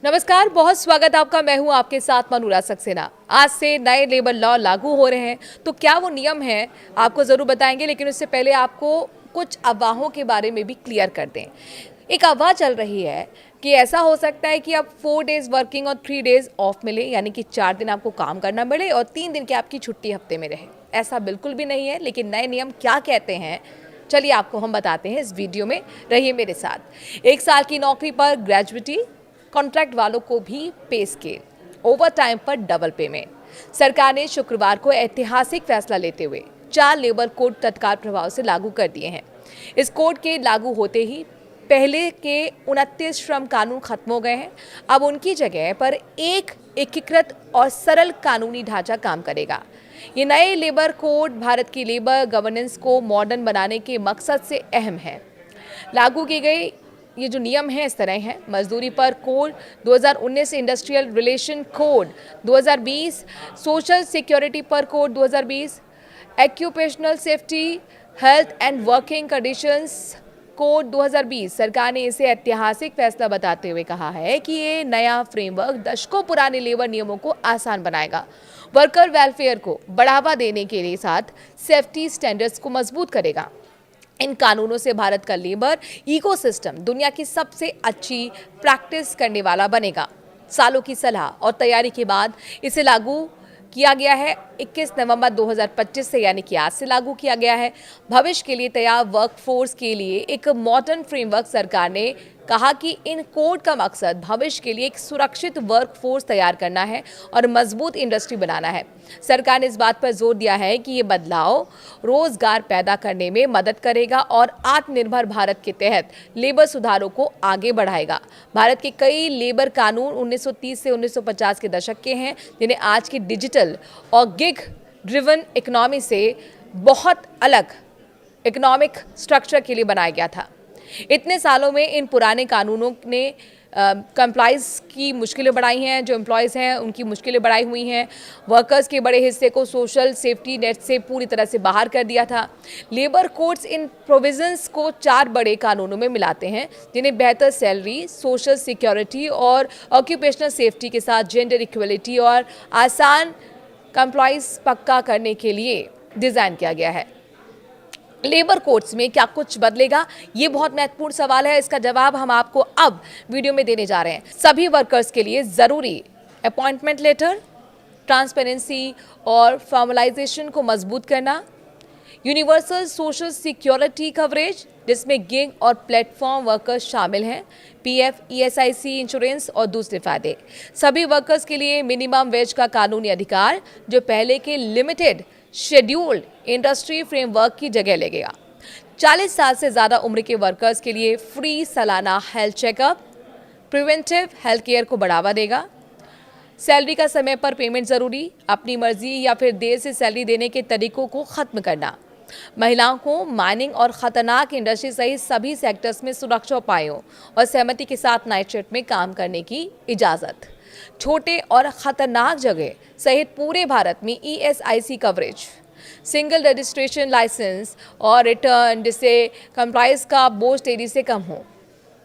नमस्कार, बहुत स्वागत आपका। मैं हूं आपके साथ मनूरा सक्सेना। आज से नए लेबर लॉ लागू हो रहे हैं, तो क्या वो नियम हैं आपको ज़रूर बताएंगे, लेकिन उससे पहले आपको कुछ अफवाहों के बारे में भी क्लियर कर दें। एक अफवाह चल रही है कि ऐसा हो सकता है कि आप 4 डेज वर्किंग और 3 डेज ऑफ मिले, यानी कि 4 दिन आपको काम करना मिले और 3 दिन की आपकी छुट्टी हफ्ते में रहे। ऐसा बिल्कुल भी नहीं है, लेकिन नए नियम क्या कहते हैं चलिए आपको हम बताते हैं इस वीडियो में। रहिए मेरे साथ। 1 साल की नौकरी पर ग्रेजुइटी, कॉन्ट्रैक्ट वालों को भी पे स्केल, ओवर टाइम पर डबल पेमेंट। सरकार ने शुक्रवार को ऐतिहासिक फैसला लेते हुए 4 लेबर कोड तत्काल प्रभाव से लागू कर दिए हैं। इस कोड के लागू होते ही पहले के 29 श्रम कानून खत्म हो गए हैं। अब उनकी जगह पर एक एकीकृत और सरल कानूनी ढांचा काम करेगा। ये नए लेबर कोड भारत की लेबर गवर्नेंस को मॉडर्न बनाने के मकसद से अहम है। लागू की गई ये जो नियम है इस तरह हैं: मजदूरी पर code 2019, industrial relation code 2020, social security पर code 2020, occupational safety, health and working conditions code 2020। सरकार ने इसे ऐतिहासिक फैसला बताते हुए कहा है कि ये नया फ्रेमवर्क दशकों पुराने लेबर नियमों को आसान बनाएगा, वर्कर वेलफेयर को बढ़ावा देने के लिए साथ सेफ्टी स्टैंडर्ड्स को मजबूत करेगा। इन कानूनों से भारत का लेबर इकोसिस्टम दुनिया की सबसे अच्छी प्रैक्टिस करने वाला बनेगा। सालों की सलाह और तैयारी के बाद इसे लागू किया गया है। 21 नवंबर 2025 से, यानी कि आज से लागू किया गया है। भविष्य के लिए तैयार वर्कफोर्स के लिए एक मॉडर्न फ्रेमवर्क। सरकार ने कहा कि इन कोड का मकसद भविष्य के लिए एक सुरक्षित वर्कफोर्स तैयार करना है और मजबूत इंडस्ट्री बनाना है। सरकार ने इस बात पर जोर दिया है कि ये बदलाव रोजगार पैदा करने में मदद करेगा और आत्मनिर्भर भारत के तहत लेबर सुधारों को आगे बढ़ाएगा। भारत के कई लेबर कानून 1930 से 1950 के दशक के हैं, जिन्हें आज की डिजिटल और गिग ड्रिवन इकोनॉमी से बहुत अलग इकोनॉमिक स्ट्रक्चर के लिए बनाया गया था। इतने सालों में इन पुराने कानूनों ने कंप्लाइज की मुश्किलें बढ़ाई हैं। जो एम्प्लॉयज़ हैं उनकी मुश्किलें बढ़ाई हुई हैं। वर्कर्स के बड़े हिस्से को सोशल सेफ्टी नेट से पूरी तरह से बाहर कर दिया था। लेबर कोड्स इन प्रोविजंस को 4 बड़े कानूनों में मिलाते हैं, जिन्हें बेहतर सैलरी, सोशल सिक्योरिटी और ऑक्यूपेशनल सेफ्टी के साथ जेंडर इक्वलिटी और आसान कंप्लाइज पक्का करने के लिए डिज़ाइन किया गया है। लेबर कोड्स में क्या कुछ बदलेगा, ये बहुत महत्वपूर्ण सवाल है। इसका जवाब हम आपको अब वीडियो में देने जा रहे हैं। सभी वर्कर्स के लिए ज़रूरी अपॉइंटमेंट लेटर, ट्रांसपेरेंसी और फॉर्मलाइजेशन को मजबूत करना, यूनिवर्सल सोशल सिक्योरिटी कवरेज जिसमें गिग और प्लेटफॉर्म वर्कर्स शामिल हैं, पीएफ, ईएसआईसी इंश्योरेंस और दूसरे फायदे। सभी वर्कर्स के लिए मिनिमम वेज का कानूनी अधिकार, जो पहले के लिमिटेड शेड्यूल्ड इंडस्ट्री फ्रेमवर्क की जगह लेगा। 40 साल से ज़्यादा उम्र के वर्कर्स के लिए फ्री सालाना health checkup, preventive health care को बढ़ावा देगा। सैलरी का समय पर पेमेंट ज़रूरी, अपनी मर्जी या फिर देर से सैलरी देने के तरीकों को ख़त्म करना। महिलाओं को माइनिंग और ख़तरनाक इंडस्ट्री सहित सभी सेक्टर्स में सुरक्षा उपायों और सहमति के साथ नाइट शिफ्ट में काम करने की इजाज़त। छोटे और ख़तरनाक जगह सहित पूरे भारत में ESIC coverage, single registration license और रिटर्न, जिससे कंप्लाइंस का बोझ तेजी से कम हो।